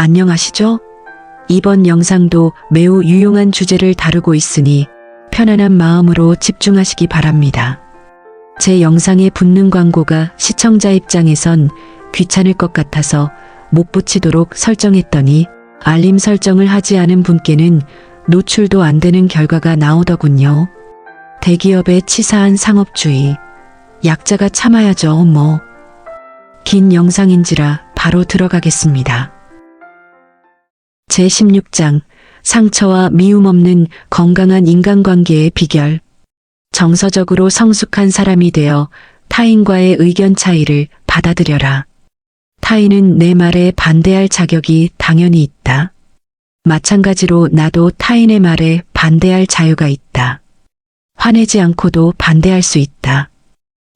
안녕하시죠? 이번 영상도 매우 유용한 주제를 다루고 있으니 편안한 마음으로 집중하시기 바랍니다. 제 영상에 붙는 광고가 시청자 입장에선 귀찮을 것 같아서 못 붙이도록 설정했더니 알림 설정을 하지 않은 분께는 노출도 안 되는 결과가 나오더군요. 대기업의 치사한 상업주의. 약자가 참아야죠, 뭐. 긴 영상인지라 바로 들어가겠습니다. 제16장 상처와 미움 없는 건강한 인간관계의 비결. 정서적으로 성숙한 사람이 되어 타인과의 의견 차이를 받아들여라. 타인은 내 말에 반대할 자격이 당연히 있다. 마찬가지로 나도 타인의 말에 반대할 자유가 있다. 화내지 않고도 반대할 수 있다.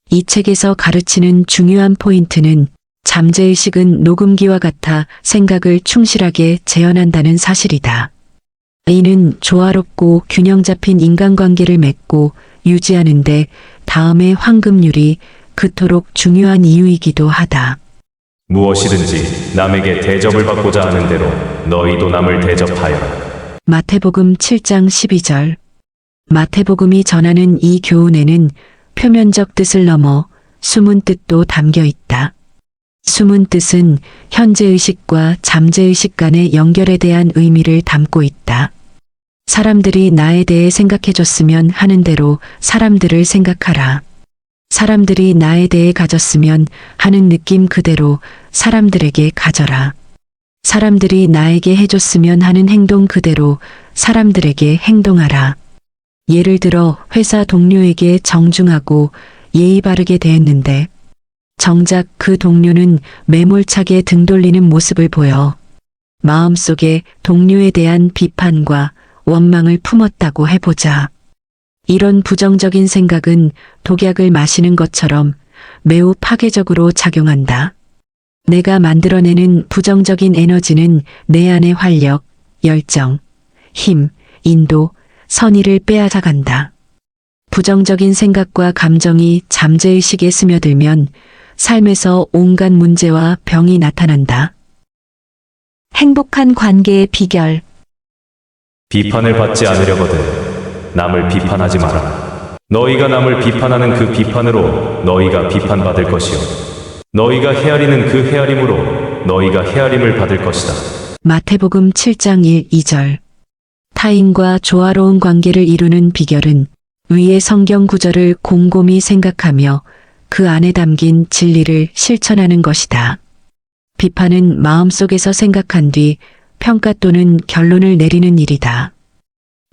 이 책에서 가르치는 중요한 포인트는 잠재의식은 녹음기와 같아 생각을 충실하게 재현한다는 사실이다. 이는 조화롭고 균형 잡힌 인간관계를 맺고 유지하는데 다음의 황금률이 그토록 중요한 이유이기도 하다. 무엇이든지 남에게 대접을 받고자 하는 대로 너희도 남을 대접하여라. 마태복음 7장 12절. 마태복음이 전하는 이 교훈에는 표면적 뜻을 넘어 숨은 뜻도 담겨 있다. 숨은 뜻은 현재의식과 잠재의식 간의 연결에 대한 의미를 담고 있다. 사람들이 나에 대해 생각해줬으면 하는 대로 사람들을 생각하라. 사람들이 나에 대해 가졌으면 하는 느낌 그대로 사람들에게 가져라. 사람들이 나에게 해줬으면 하는 행동 그대로 사람들에게 행동하라. 예를 들어 회사 동료에게 정중하고 예의 바르게 대했는데 정작 그 동료는 매몰차게 등 돌리는 모습을 보여 마음속에 동료에 대한 비판과 원망을 품었다고 해보자. 이런 부정적인 생각은 독약을 마시는 것처럼 매우 파괴적으로 작용한다. 내가 만들어내는 부정적인 에너지는 내 안의 활력, 열정, 힘, 인도, 선의를 빼앗아간다. 부정적인 생각과 감정이 잠재의식에 스며들면 삶에서 온갖 문제와 병이 나타난다. 행복한 관계의 비결. 비판을 받지 않으려거든 남을 비판하지 마라. 너희가 남을 비판하는 그 비판으로 너희가 비판받을 것이요 너희가 헤아리는 그 헤아림으로 너희가 헤아림을 받을 것이다. 마태복음 7장 1, 2절. 타인과 조화로운 관계를 이루는 비결은 위의 성경 구절을 곰곰이 생각하며 그 안에 담긴 진리를 실천하는 것이다. 비판은 마음속에서 생각한 뒤 평가 또는 결론을 내리는 일이다.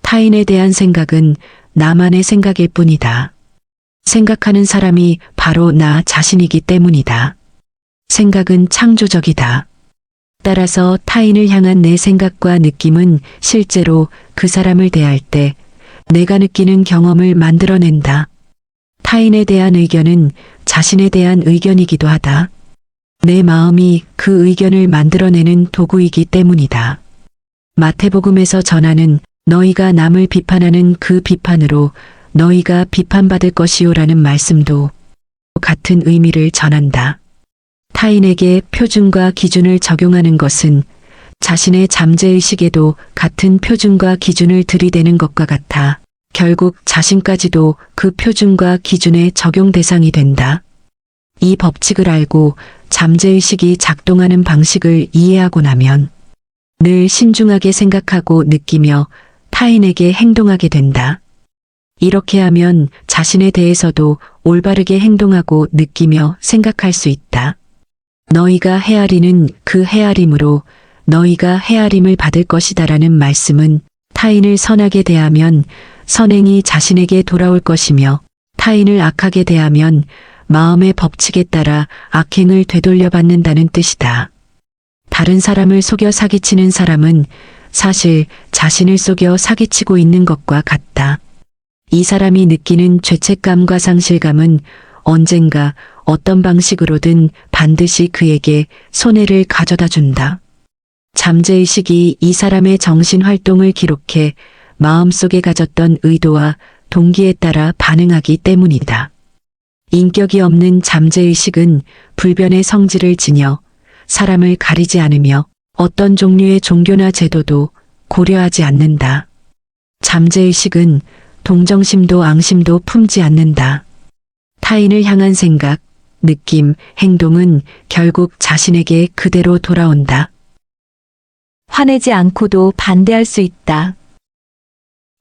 타인에 대한 생각은 나만의 생각일 뿐이다. 생각하는 사람이 바로 나 자신이기 때문이다. 생각은 창조적이다. 따라서 타인을 향한 내 생각과 느낌은 실제로 그 사람을 대할 때 내가 느끼는 경험을 만들어낸다. 타인에 대한 의견은 자신에 대한 의견이기도 하다. 내 마음이 그 의견을 만들어내는 도구이기 때문이다. 마태복음에서 전하는 너희가 남을 비판하는 그 비판으로 너희가 비판받을 것이요라는 말씀도 같은 의미를 전한다. 타인에게 표준과 기준을 적용하는 것은 자신의 잠재의식에도 같은 표준과 기준을 들이대는 것과 같아 결국 자신까지도 그 표준과 기준의 적용 대상이 된다. 이 법칙을 알고 잠재의식이 작동하는 방식을 이해하고 나면 늘 신중하게 생각하고 느끼며 타인에게 행동하게 된다. 이렇게 하면 자신에 대해서도 올바르게 행동하고 느끼며 생각할 수 있다. 너희가 헤아리는 그 헤아림으로 너희가 헤아림을 받을 것이다라는 말씀은 타인을 선하게 대하면 선행이 자신에게 돌아올 것이며 타인을 악하게 대하면 마음의 법칙에 따라 악행을 되돌려 받는다는 뜻이다. 다른 사람을 속여 사기치는 사람은 사실 자신을 속여 사기치고 있는 것과 같다. 이 사람이 느끼는 죄책감과 상실감은 언젠가 어떤 방식으로든 반드시 그에게 손해를 가져다 준다. 잠재의식이 이 사람의 정신활동을 기록해 마음속에 가졌던 의도와 동기에 따라 반응하기 때문이다. 인격이 없는 잠재의식은 불변의 성질을 지녀 사람을 가리지 않으며 어떤 종류의 종교나 제도도 고려하지 않는다. 잠재의식은 동정심도 앙심도 품지 않는다. 타인을 향한 생각, 느낌, 행동은 결국 자신에게 그대로 돌아온다. 화내지 않고도 반대할 수 있다.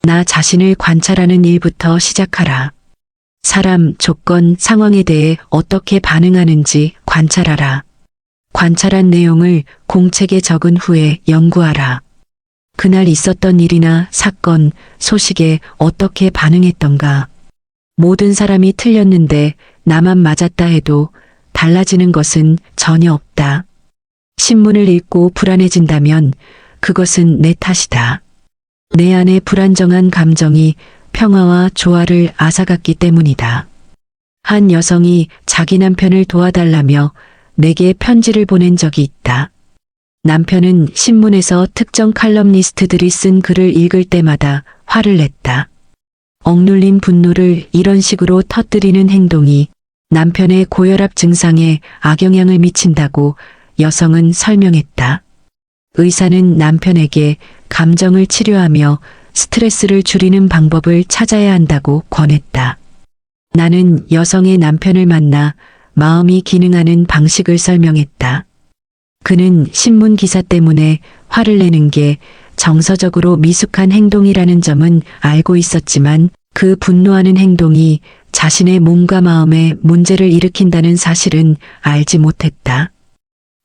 나 자신을 관찰하는 일부터 시작하라. 사람, 조건, 상황에 대해 어떻게 반응하는지 관찰하라. 관찰한 내용을 공책에 적은 후에 연구하라. 그날 있었던 일이나 사건, 소식에 어떻게 반응했던가. 모든 사람이 틀렸는데 나만 맞았다 해도 달라지는 것은 전혀 없다. 신문을 읽고 불안해진다면 그것은 내 탓이다. 내 안에 불안정한 감정이 평화와 조화를 앗아갔기 때문이다. 한 여성이 자기 남편을 도와달라며 내게 편지를 보낸 적이 있다. 남편은 신문에서 특정 칼럼니스트들이 쓴 글을 읽을 때마다 화를 냈다. 억눌린 분노를 이런 식으로 터뜨리는 행동이 남편의 고혈압 증상에 악영향을 미친다고 여성은 설명했다. 의사는 남편에게 감정을 치료하며 스트레스를 줄이는 방법을 찾아야 한다고 권했다. 나는 여성의 남편을 만나 마음이 기능하는 방식을 설명했다. 그는 신문 기사 때문에 화를 내는 게 정서적으로 미숙한 행동이라는 점은 알고 있었지만 그 분노하는 행동이 자신의 몸과 마음에 문제를 일으킨다는 사실은 알지 못했다.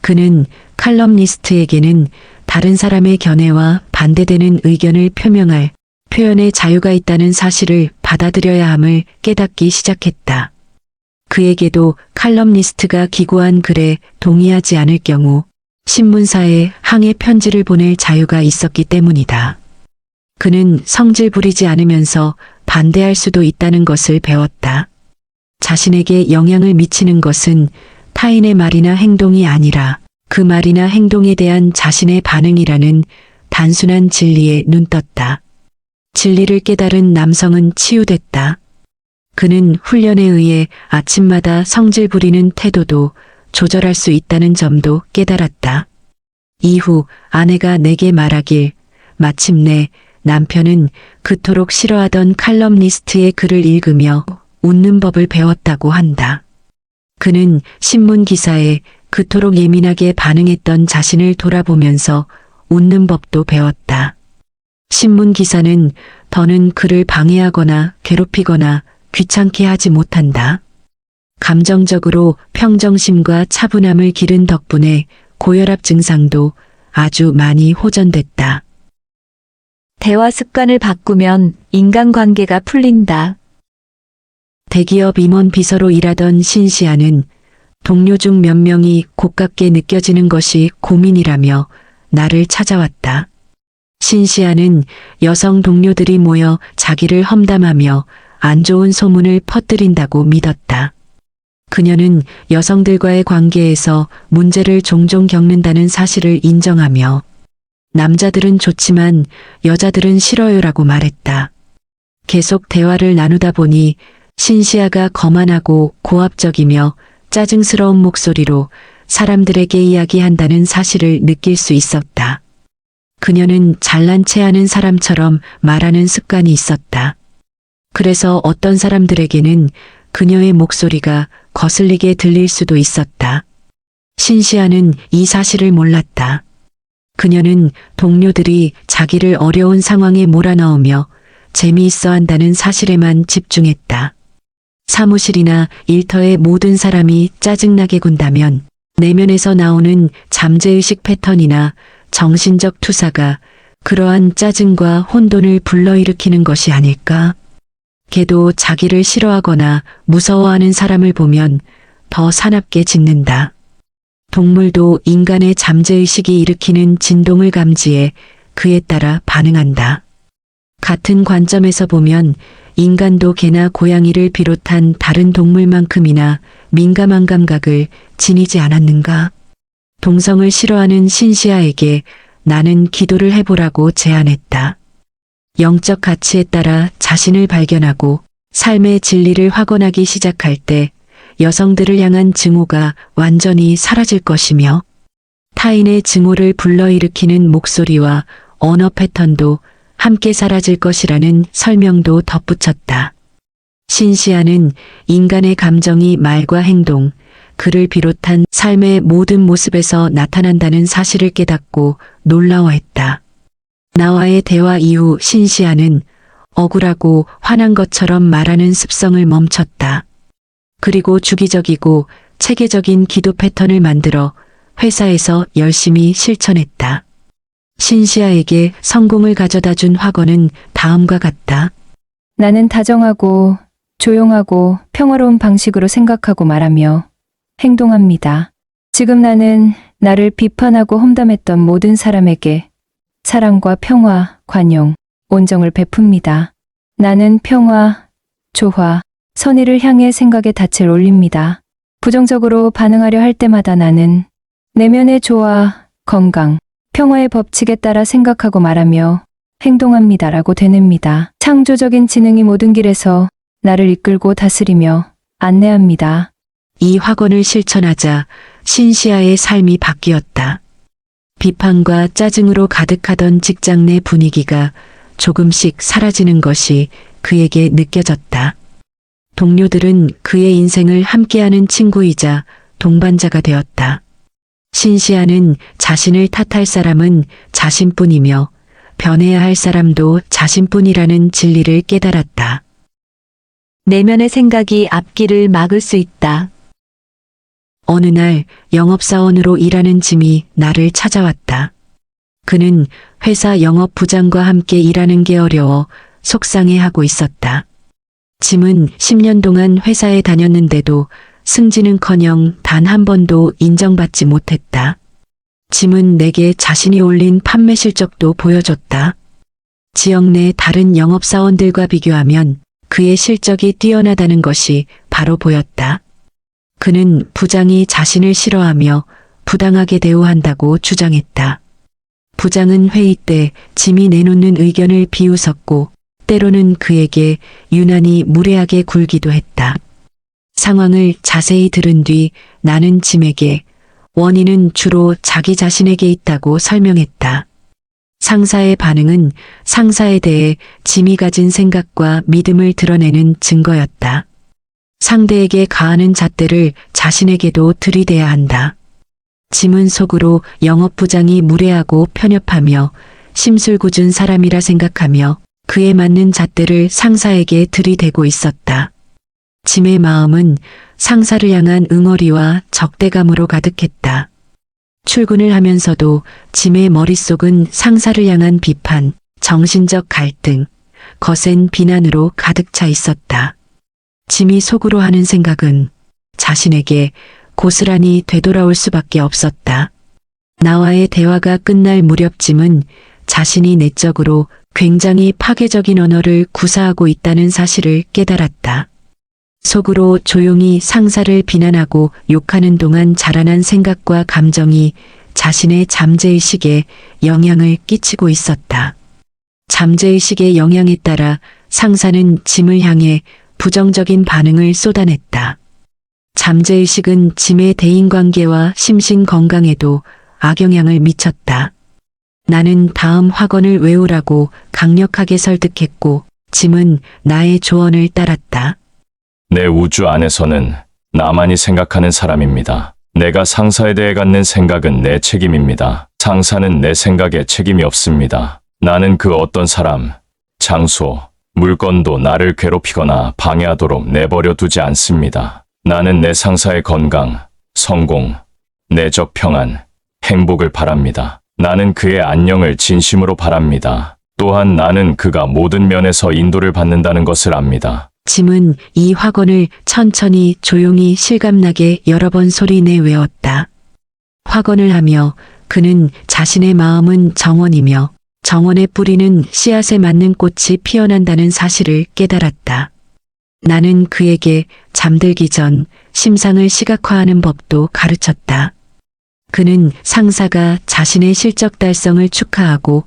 그는 칼럼니스트에게는 다른 사람의 견해와 반대되는 의견을 표명할 표현의 자유가 있다는 사실을 받아들여야 함을 깨닫기 시작했다. 그에게도 칼럼니스트가 기고한 글에 동의하지 않을 경우 신문사에 항해 편지를 보낼 자유가 있었기 때문이다. 그는 성질 부리지 않으면서 반대할 수도 있다는 것을 배웠다. 자신에게 영향을 미치는 것은 타인의 말이나 행동이 아니라 그 말이나 행동에 대한 자신의 반응이라는 단순한 진리에 눈떴다. 진리를 깨달은 남성은 치유됐다. 그는 훈련에 의해 아침마다 성질 부리는 태도도 조절할 수 있다는 점도 깨달았다. 이후 아내가 내게 말하길 마침내 남편은 그토록 싫어하던 칼럼니스트의 글을 읽으며 웃는 법을 배웠다고 한다. 그는 신문 기사에 그토록 예민하게 반응했던 자신을 돌아보면서 웃는 법도 배웠다. 신문 기사는 더는 그를 방해하거나 괴롭히거나 귀찮게 하지 못한다. 감정적으로 평정심과 차분함을 기른 덕분에 고혈압 증상도 아주 많이 호전됐다. 대화 습관을 바꾸면 인간관계가 풀린다. 대기업 임원 비서로 일하던 신시아는 동료 중 몇 명이 고깝게 느껴지는 것이 고민이라며 나를 찾아왔다. 신시아는 여성 동료들이 모여 자기를 험담하며 안 좋은 소문을 퍼뜨린다고 믿었다. 그녀는 여성들과의 관계에서 문제를 종종 겪는다는 사실을 인정하며 남자들은 좋지만 여자들은 싫어요라고 말했다. 계속 대화를 나누다 보니 신시아가 거만하고 고압적이며 짜증스러운 목소리로 사람들에게 이야기한다는 사실을 느낄 수 있었다. 그녀는 잘난 체 하는 사람처럼 말하는 습관이 있었다. 그래서 어떤 사람들에게는 그녀의 목소리가 거슬리게 들릴 수도 있었다. 신시아는 이 사실을 몰랐다. 그녀는 동료들이 자기를 어려운 상황에 몰아넣으며 재미있어 한다는 사실에만 집중했다. 사무실이나 일터의 모든 사람이 짜증나게 군다면 내면에서 나오는 잠재의식 패턴이나 정신적 투사가 그러한 짜증과 혼돈을 불러일으키는 것이 아닐까? 걔도 자기를 싫어하거나 무서워하는 사람을 보면 더 사납게 짖는다. 동물도 인간의 잠재의식이 일으키는 진동을 감지해 그에 따라 반응한다. 같은 관점에서 보면 인간도 개나 고양이를 비롯한 다른 동물만큼이나 민감한 감각을 지니지 않았는가? 동성을 싫어하는 신시아에게 나는 기도를 해보라고 제안했다. 영적 가치에 따라 자신을 발견하고 삶의 진리를 확언하기 시작할 때 여성들을 향한 증오가 완전히 사라질 것이며 타인의 증오를 불러일으키는 목소리와 언어 패턴도 함께 사라질 것이라는 설명도 덧붙였다. 신시아는 인간의 감정이 말과 행동, 그를 비롯한 삶의 모든 모습에서 나타난다는 사실을 깨닫고 놀라워했다. 나와의 대화 이후 신시아는 억울하고 화난 것처럼 말하는 습성을 멈췄다. 그리고 주기적이고 체계적인 기도 패턴을 만들어 회사에서 열심히 실천했다. 신시아에게 성공을 가져다 준 확언은 다음과 같다. 나는 다정하고 조용하고 평화로운 방식으로 생각하고 말하며 행동합니다. 지금 나는 나를 비판하고 험담했던 모든 사람에게 사랑과 평화, 관용, 온정을 베풉니다. 나는 평화, 조화, 선의를 향해 생각의 닻을 올립니다. 부정적으로 반응하려 할 때마다 나는 내면의 조화, 건강, 평화의 법칙에 따라 생각하고 말하며 행동합니다라고 되뇌입니다. 창조적인 지능이 모든 길에서 나를 이끌고 다스리며 안내합니다. 이 확언을 실천하자 신시아의 삶이 바뀌었다. 비판과 짜증으로 가득하던 직장 내 분위기가 조금씩 사라지는 것이 그에게 느껴졌다. 동료들은 그의 인생을 함께하는 친구이자 동반자가 되었다. 신시아는 자신을 탓할 사람은 자신뿐이며 변해야 할 사람도 자신뿐이라는 진리를 깨달았다. 내면의 생각이 앞길을 막을 수 있다. 어느 날 영업사원으로 일하는 짐이 나를 찾아왔다. 그는 회사 영업부장과 함께 일하는 게 어려워 속상해하고 있었다. 짐은 10년 동안 회사에 다녔는데도 승진은커녕 단 한 번도 인정받지 못했다. 짐은 내게 자신이 올린 판매 실적도 보여줬다. 지역 내 다른 영업사원들과 비교하면 그의 실적이 뛰어나다는 것이 바로 보였다. 그는 부장이 자신을 싫어하며 부당하게 대우한다고 주장했다. 부장은 회의 때 짐이 내놓는 의견을 비웃었고 때로는 그에게 유난히 무례하게 굴기도 했다. 상황을 자세히 들은 뒤 나는 짐에게 원인은 주로 자기 자신에게 있다고 설명했다. 상사의 반응은 상사에 대해 짐이 가진 생각과 믿음을 드러내는 증거였다. 상대에게 가하는 잣대를 자신에게도 들이대야 한다. 짐은 속으로 영업부장이 무례하고 편협하며 심술궂은 사람이라 생각하며 그에 맞는 잣대를 상사에게 들이대고 있었다. 짐의 마음은 상사를 향한 응어리와 적대감으로 가득했다. 출근을 하면서도 짐의 머릿속은 상사를 향한 비판, 정신적 갈등, 거센 비난으로 가득 차 있었다. 짐이 속으로 하는 생각은 자신에게 고스란히 되돌아올 수밖에 없었다. 나와의 대화가 끝날 무렵 짐은 자신이 내적으로 굉장히 파괴적인 언어를 구사하고 있다는 사실을 깨달았다. 속으로 조용히 상사를 비난하고 욕하는 동안 자라난 생각과 감정이 자신의 잠재의식에 영향을 끼치고 있었다. 잠재의식의 영향에 따라 상사는 짐을 향해 부정적인 반응을 쏟아냈다. 잠재의식은 짐의 대인관계와 심신 건강에도 악영향을 미쳤다. 나는 다음 확언을 외우라고 강력하게 설득했고 짐은 나의 조언을 따랐다. 내 우주 안에서는 나만이 생각하는 사람입니다. 내가 상사에 대해 갖는 생각은 내 책임입니다. 상사는 내 생각에 책임이 없습니다. 나는 그 어떤 사람, 장소, 물건도 나를 괴롭히거나 방해하도록 내버려 두지 않습니다. 나는 내 상사의 건강, 성공, 내적 평안, 행복을 바랍니다. 나는 그의 안녕을 진심으로 바랍니다. 또한 나는 그가 모든 면에서 인도를 받는다는 것을 압니다. 짐은 이 확언을 천천히 조용히 실감나게 여러 번 소리내 외웠다. 확언을 하며 그는 자신의 마음은 정원이며 정원의 뿌리는 씨앗에 맞는 꽃이 피어난다는 사실을 깨달았다. 나는 그에게 잠들기 전 심상을 시각화하는 법도 가르쳤다. 그는 상사가 자신의 실적 달성을 축하하고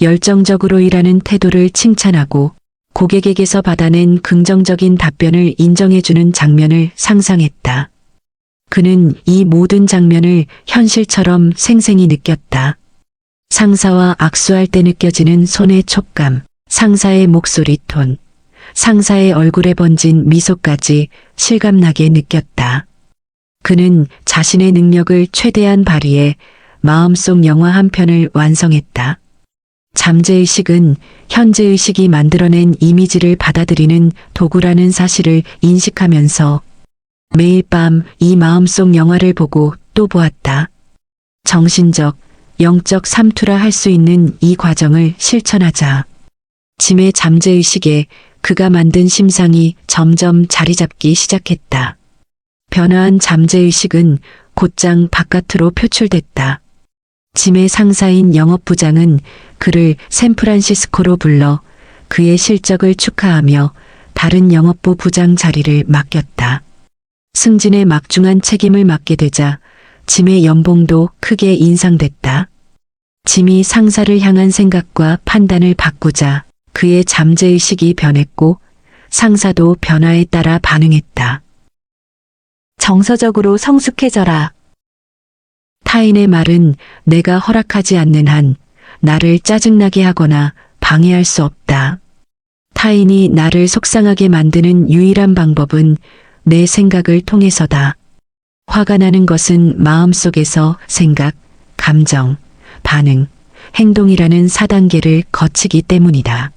열정적으로 일하는 태도를 칭찬하고 고객에게서 받아낸 긍정적인 답변을 인정해주는 장면을 상상했다. 그는 이 모든 장면을 현실처럼 생생히 느꼈다. 상사와 악수할 때 느껴지는 손의 촉감, 상사의 목소리 톤, 상사의 얼굴에 번진 미소까지 실감나게 느꼈다. 그는 자신의 능력을 최대한 발휘해 마음속 영화 한 편을 완성했다. 잠재의식은 현재의식이 만들어낸 이미지를 받아들이는 도구라는 사실을 인식하면서 매일 밤 이 마음속 영화를 보고 또 보았다. 정신적, 영적 삼투라 할 수 있는 이 과정을 실천하자. 짐의 잠재의식에 그가 만든 심상이 점점 자리 잡기 시작했다. 변화한 잠재의식은 곧장 바깥으로 표출됐다. 짐의 상사인 영업부장은 그를 샌프란시스코로 불러 그의 실적을 축하하며 다른 영업부 부장 자리를 맡겼다. 승진의 막중한 책임을 맡게 되자 짐의 연봉도 크게 인상됐다. 짐이 상사를 향한 생각과 판단을 바꾸자 그의 잠재의식이 변했고 상사도 변화에 따라 반응했다. 정서적으로 성숙해져라. 타인의 말은 내가 허락하지 않는 한 나를 짜증나게 하거나 방해할 수 없다. 타인이 나를 속상하게 만드는 유일한 방법은 내 생각을 통해서다. 화가 나는 것은 마음속에서 생각, 감정, 반응, 행동이라는 4단계를 거치기 때문이다.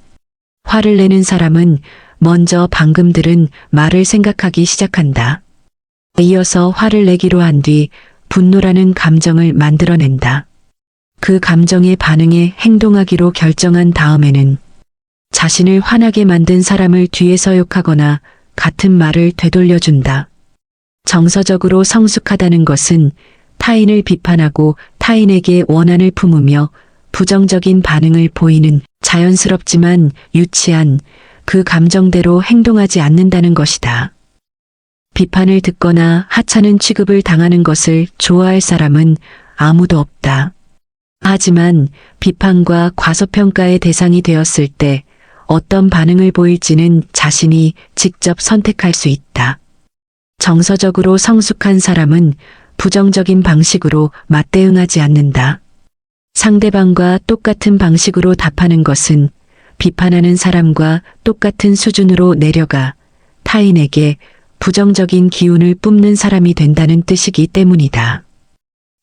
화를 내는 사람은 먼저 방금 들은 말을 생각하기 시작한다. 이어서 화를 내기로 한 뒤 분노라는 감정을 만들어낸다. 그 감정에 반응해 행동하기로 결정한 다음에는 자신을 화나게 만든 사람을 뒤에서 욕하거나 같은 말을 되돌려준다. 정서적으로 성숙하다는 것은 타인을 비판하고 타인에게 원한을 품으며 부정적인 반응을 보이는 자연스럽지만 유치한 그 감정대로 행동하지 않는다는 것이다. 비판을 듣거나 하찮은 취급을 당하는 것을 좋아할 사람은 아무도 없다. 하지만 비판과 과소평가의 대상이 되었을 때 어떤 반응을 보일지는 자신이 직접 선택할 수 있다. 정서적으로 성숙한 사람은 부정적인 방식으로 맞대응하지 않는다. 상대방과 똑같은 방식으로 답하는 것은 비판하는 사람과 똑같은 수준으로 내려가 타인에게 부정적인 기운을 뿜는 사람이 된다는 뜻이기 때문이다.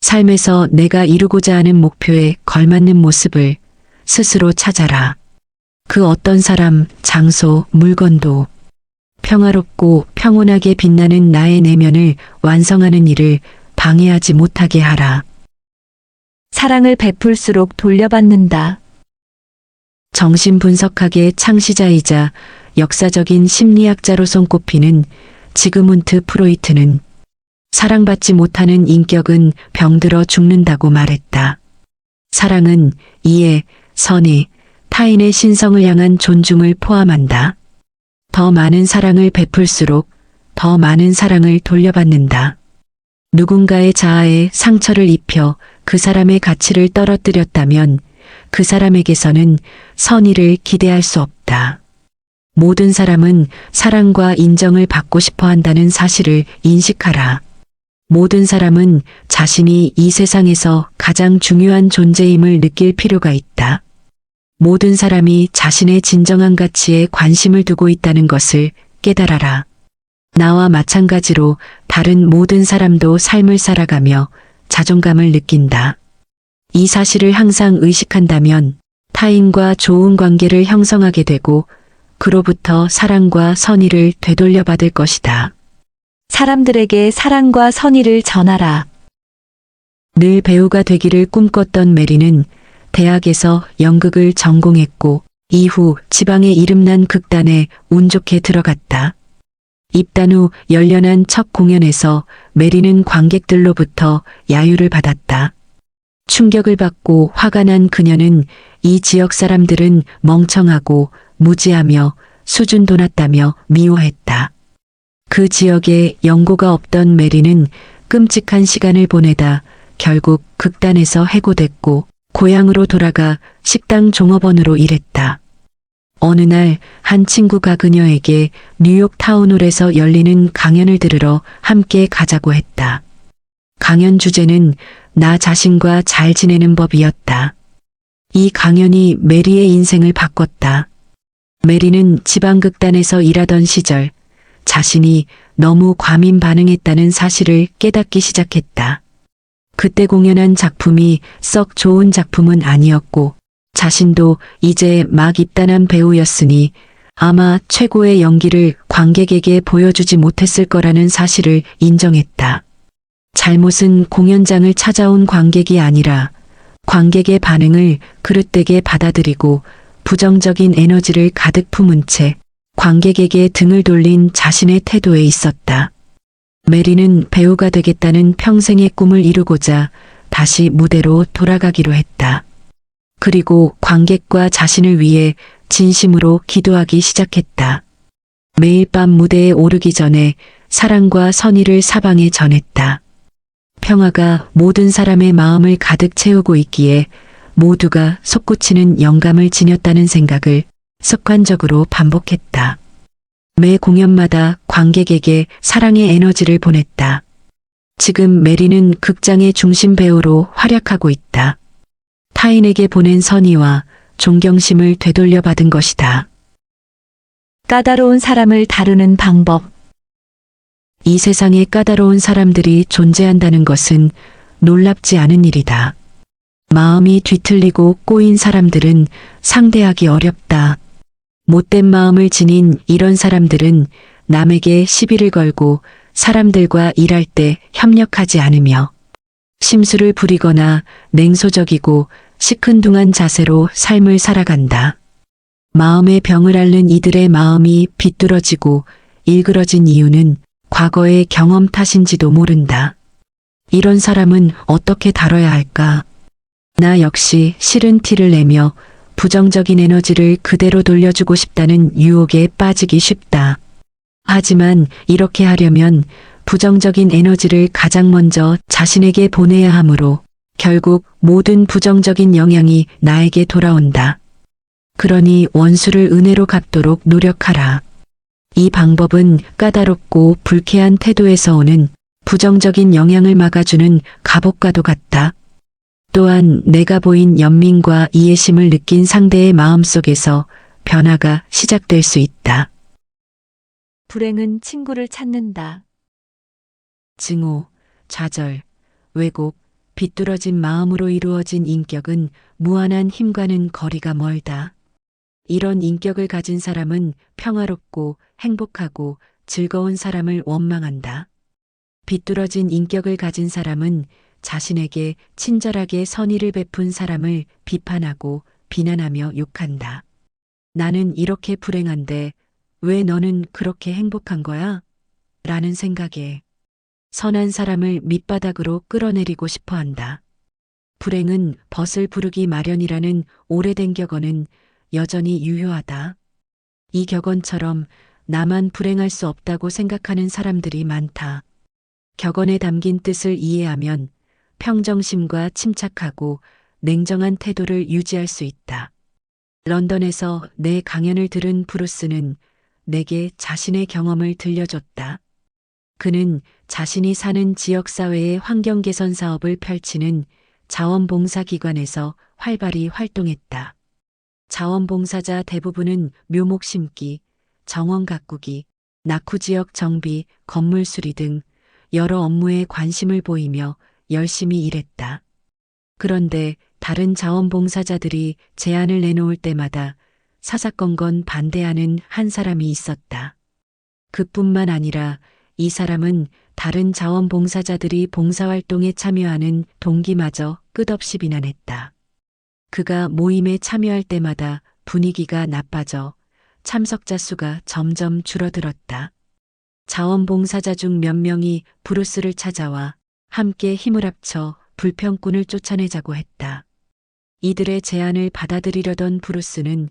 삶에서 내가 이루고자 하는 목표에 걸맞는 모습을 스스로 찾아라. 그 어떤 사람, 장소, 물건도 평화롭고 평온하게 빛나는 나의 내면을 완성하는 일을 방해하지 못하게 하라. 사랑을 베풀수록 돌려받는다. 정신분석학의 창시자이자 역사적인 심리학자로 손꼽히는 지그문트 프로이트는 사랑받지 못하는 인격은 병들어 죽는다고 말했다. 사랑은 이해, 선의, 타인의 신성을 향한 존중을 포함한다. 더 많은 사랑을 베풀수록 더 많은 사랑을 돌려받는다. 누군가의 자아에 상처를 입혀 그 사람의 가치를 떨어뜨렸다면 그 사람에게서는 선의를 기대할 수 없다. 모든 사람은 사랑과 인정을 받고 싶어 한다는 사실을 인식하라. 모든 사람은 자신이 이 세상에서 가장 중요한 존재임을 느낄 필요가 있다. 모든 사람이 자신의 진정한 가치에 관심을 두고 있다는 것을 깨달아라. 나와 마찬가지로 다른 모든 사람도 삶을 살아가며 자존감을 느낀다. 이 사실을 항상 의식한다면 타인과 좋은 관계를 형성하게 되고 그로부터 사랑과 선의를 되돌려받을 것이다. 사람들에게 사랑과 선의를 전하라. 늘 배우가 되기를 꿈꿨던 메리는 대학에서 연극을 전공했고 이후 지방의 이름난 극단에 운 좋게 들어갔다. 입단 후 열연한 첫 공연에서 메리는 관객들로부터 야유를 받았다. 충격을 받고 화가 난 그녀는 이 지역 사람들은 멍청하고 무지하며 수준도 낮다며 미워했다. 그 지역에 연고가 없던 메리는 끔찍한 시간을 보내다 결국 극단에서 해고됐고 고향으로 돌아가 식당 종업원으로 일했다. 어느 날 한 친구가 그녀에게 뉴욕 타운홀에서 열리는 강연을 들으러 함께 가자고 했다. 강연 주제는 나 자신과 잘 지내는 법이었다. 이 강연이 메리의 인생을 바꿨다. 메리는 지방극단에서 일하던 시절 자신이 너무 과민 반응했다는 사실을 깨닫기 시작했다. 그때 공연한 작품이 썩 좋은 작품은 아니었고 자신도 이제 막 입단한 배우였으니 아마 최고의 연기를 관객에게 보여주지 못했을 거라는 사실을 인정했다. 잘못은 공연장을 찾아온 관객이 아니라 관객의 반응을 그릇되게 받아들이고 부정적인 에너지를 가득 품은 채 관객에게 등을 돌린 자신의 태도에 있었다. 메리는 배우가 되겠다는 평생의 꿈을 이루고자 다시 무대로 돌아가기로 했다. 그리고 관객과 자신을 위해 진심으로 기도하기 시작했다. 매일 밤 무대에 오르기 전에 사랑과 선의를 사방에 전했다. 평화가 모든 사람의 마음을 가득 채우고 있기에 모두가 솟구치는 영감을 지녔다는 생각을 습관적으로 반복했다. 매 공연마다 관객에게 사랑의 에너지를 보냈다. 지금 메리는 극장의 중심 배우로 활약하고 있다. 타인에게 보낸 선의와 존경심을 되돌려 받은 것이다. 까다로운 사람을 다루는 방법. 이 세상에 까다로운 사람들이 존재한다는 것은 놀랍지 않은 일이다. 마음이 뒤틀리고 꼬인 사람들은 상대하기 어렵다. 못된 마음을 지닌 이런 사람들은 남에게 시비를 걸고 사람들과 일할 때 협력하지 않으며 심술을 부리거나 냉소적이고 시큰둥한 자세로 삶을 살아간다. 마음의 병을 앓는 이들의 마음이 비뚤어지고 일그러진 이유는 과거의 경험 탓인지도 모른다. 이런 사람은 어떻게 다뤄야 할까? 나 역시 싫은 티를 내며 부정적인 에너지를 그대로 돌려주고 싶다는 유혹에 빠지기 쉽다. 하지만 이렇게 하려면 부정적인 에너지를 가장 먼저 자신에게 보내야 하므로 결국 모든 부정적인 영향이 나에게 돌아온다. 그러니 원수를 은혜로 갚도록 노력하라. 이 방법은 까다롭고 불쾌한 태도에서 오는 부정적인 영향을 막아주는 갑옷과도 같다. 또한 내가 보인 연민과 이해심을 느낀 상대의 마음속에서 변화가 시작될 수 있다. 불행은 친구를 찾는다. 증오, 좌절, 왜곡, 비뚤어진 마음으로 이루어진 인격은 무한한 힘과는 거리가 멀다. 이런 인격을 가진 사람은 평화롭고 행복하고 즐거운 사람을 원망한다. 비뚤어진 인격을 가진 사람은 자신에게 친절하게 선의를 베푼 사람을 비판하고 비난하며 욕한다. 나는 이렇게 불행한데 왜 너는 그렇게 행복한 거야? 라는 생각에 선한 사람을 밑바닥으로 끌어내리고 싶어 한다. 불행은 벗을 부르기 마련이라는 오래된 격언은 여전히 유효하다. 이 격언처럼 나만 불행할 수 없다고 생각하는 사람들이 많다. 격언에 담긴 뜻을 이해하면 평정심과 침착하고 냉정한 태도를 유지할 수 있다. 런던에서 내 강연을 들은 브루스는 내게 자신의 경험을 들려줬다. 그는 자신이 사는 지역사회의 환경 개선 사업을 펼치는 자원봉사기관에서 활발히 활동했다. 자원봉사자 대부분은 묘목 심기, 정원 가꾸기, 낙후 지역 정비, 건물 수리 등 여러 업무에 관심을 보이며 열심히 일했다. 그런데 다른 자원봉사자들이 제안을 내놓을 때마다 사사건건 반대하는 한 사람이 있었다. 그뿐만 아니라 이 사람은 다른 자원봉사자들이 봉사활동에 참여하는 동기마저 끝없이 비난했다. 그가 모임에 참여할 때마다 분위기가 나빠져 참석자 수가 점점 줄어들었다. 자원봉사자 중 몇 명이 브루스를 찾아와 함께 힘을 합쳐 불평꾼을 쫓아내자고 했다. 이들의 제안을 받아들이려던 브루스는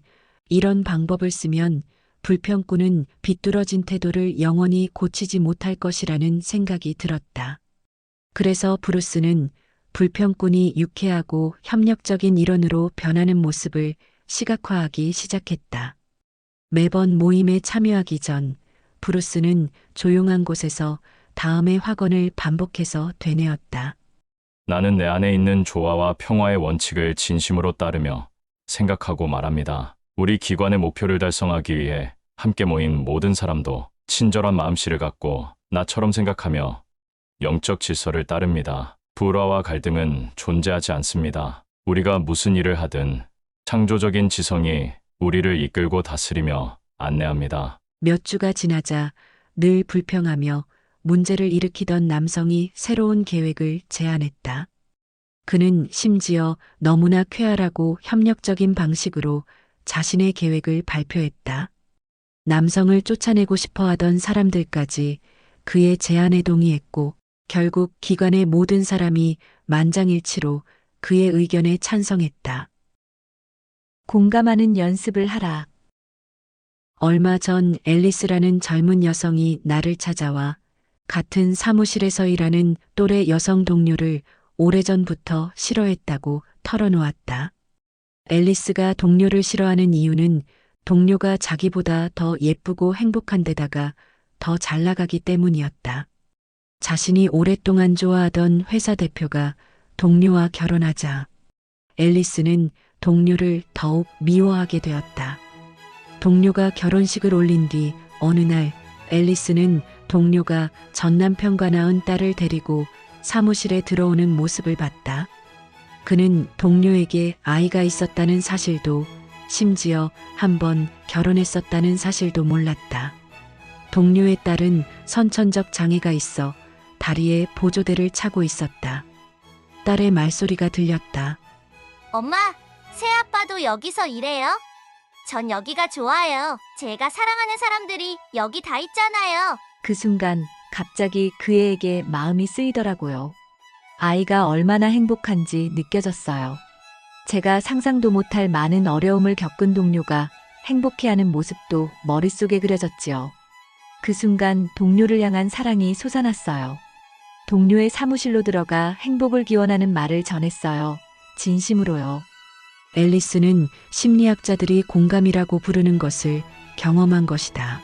이런 방법을 쓰면 불평꾼은 비뚤어진 태도를 영원히 고치지 못할 것이라는 생각이 들었다. 그래서 브루스는 불평꾼이 유쾌하고 협력적인 일원으로 변하는 모습을 시각화하기 시작했다. 매번 모임에 참여하기 전 브루스는 조용한 곳에서 다음의 확언을 반복해서 되뇌었다. 나는 내 안에 있는 조화와 평화의 원칙을 진심으로 따르며 생각하고 말합니다. 우리 기관의 목표를 달성하기 위해 함께 모인 모든 사람도 친절한 마음씨를 갖고 나처럼 생각하며 영적 질서를 따릅니다. 불화와 갈등은 존재하지 않습니다. 우리가 무슨 일을 하든 창조적인 지성이 우리를 이끌고 다스리며 안내합니다. 몇 주가 지나자 늘 불평하며 문제를 일으키던 남성이 새로운 계획을 제안했다. 그는 심지어 너무나 쾌활하고 협력적인 방식으로 자신의 계획을 발표했다. 남성을 쫓아내고 싶어 하던 사람들까지 그의 제안에 동의했고 결국 기관의 모든 사람이 만장일치로 그의 의견에 찬성했다. 공감하는 연습을 하라. 얼마 전 앨리스라는 젊은 여성이 나를 찾아와 같은 사무실에서 일하는 또래 여성 동료를 오래전부터 싫어했다고 털어놓았다. 앨리스가 동료를 싫어하는 이유는 동료가 자기보다 더 예쁘고 행복한 데다가 더 잘 나가기 때문이었다. 자신이 오랫동안 좋아하던 회사 대표가 동료와 결혼하자 앨리스는 동료를 더욱 미워하게 되었다. 동료가 결혼식을 올린 뒤 어느 날 앨리스는 동료가 전 남편과 낳은 딸을 데리고 사무실에 들어오는 모습을 봤다. 그는 동료에게 아이가 있었다는 사실도 심지어 한 번 결혼했었다는 사실도 몰랐다. 동료의 딸은 선천적 장애가 있어 다리에 보조대를 차고 있었다. 딸의 말소리가 들렸다. 엄마, 새아빠도 여기서 일해요? 전 여기가 좋아요. 제가 사랑하는 사람들이 여기 다 있잖아요. 그 순간 갑자기 그 애에게 마음이 쓰이더라고요. 아이가 얼마나 행복한지 느껴졌어요. 제가 상상도 못할 많은 어려움을 겪은 동료가 행복해하는 모습도 머릿속에 그려졌지요. 그 순간 동료를 향한 사랑이 솟아났어요. 동료의 사무실로 들어가 행복을 기원하는 말을 전했어요. 진심으로요. 앨리스는 심리학자들이 공감이라고 부르는 것을 경험한 것이다.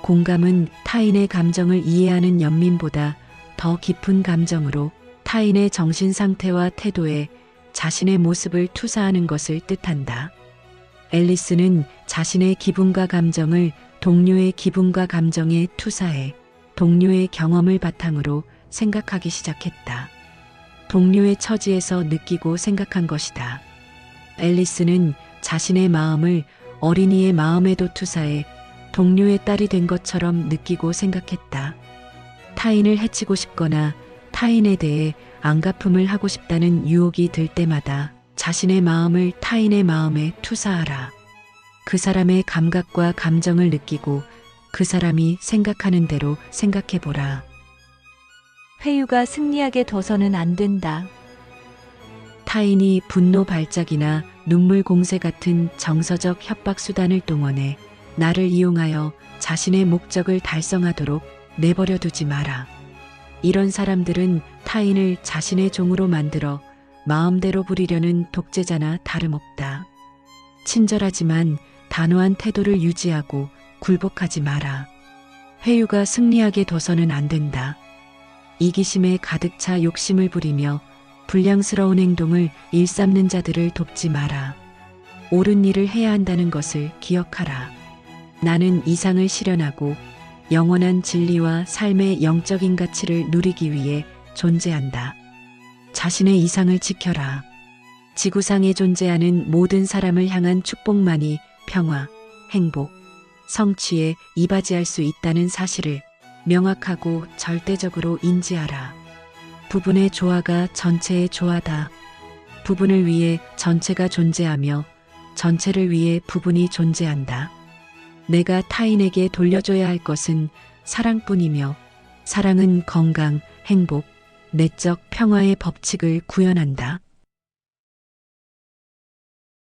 공감은 타인의 감정을 이해하는 연민보다 더 깊은 감정으로 타인의 정신 상태와 태도에 자신의 모습을 투사하는 것을 뜻한다. 앨리스는 자신의 기분과 감정을 동료의 기분과 감정에 투사해 동료의 경험을 바탕으로 생각하기 시작했다. 동료의 처지에서 느끼고 생각한 것이다. 앨리스는 자신의 마음을 어린이의 마음에도 투사해 동료의 딸이 된 것처럼 느끼고 생각했다. 타인을 해치고 싶거나 타인에 대해 안갚음을 하고 싶다는 유혹이 들 때마다 자신의 마음을 타인의 마음에 투사하라. 그 사람의 감각과 감정을 느끼고 그 사람이 생각하는 대로 생각해보라. 회유가 승리하게 둬서는 안 된다. 타인이 분노 발작이나 눈물 공세 같은 정서적 협박 수단을 동원해 나를 이용하여 자신의 목적을 달성하도록 내버려 두지 마라. 이런 사람들은 타인을 자신의 종으로 만들어 마음대로 부리려는 독재자나 다름없다. 친절하지만 단호한 태도를 유지하고 굴복하지 마라. 회유가 승리하게 둬서는 안 된다. 이기심에 가득 차 욕심을 부리며 불량스러운 행동을 일삼는 자들을 돕지 마라. 옳은 일을 해야 한다는 것을 기억하라. 나는 이상을 실현하고 영원한 진리와 삶의 영적인 가치를 누리기 위해 존재한다. 자신의 이상을 지켜라. 지구상에 존재하는 모든 사람을 향한 축복만이 평화, 행복, 성취에 이바지할 수 있다는 사실을 명확하고 절대적으로 인지하라. 부분의 조화가 전체의 조화다. 부분을 위해 전체가 존재하며 전체를 위해 부분이 존재한다. 내가 타인에게 돌려줘야 할 것은 사랑뿐이며 사랑은 건강, 행복, 내적 평화의 법칙을 구현한다.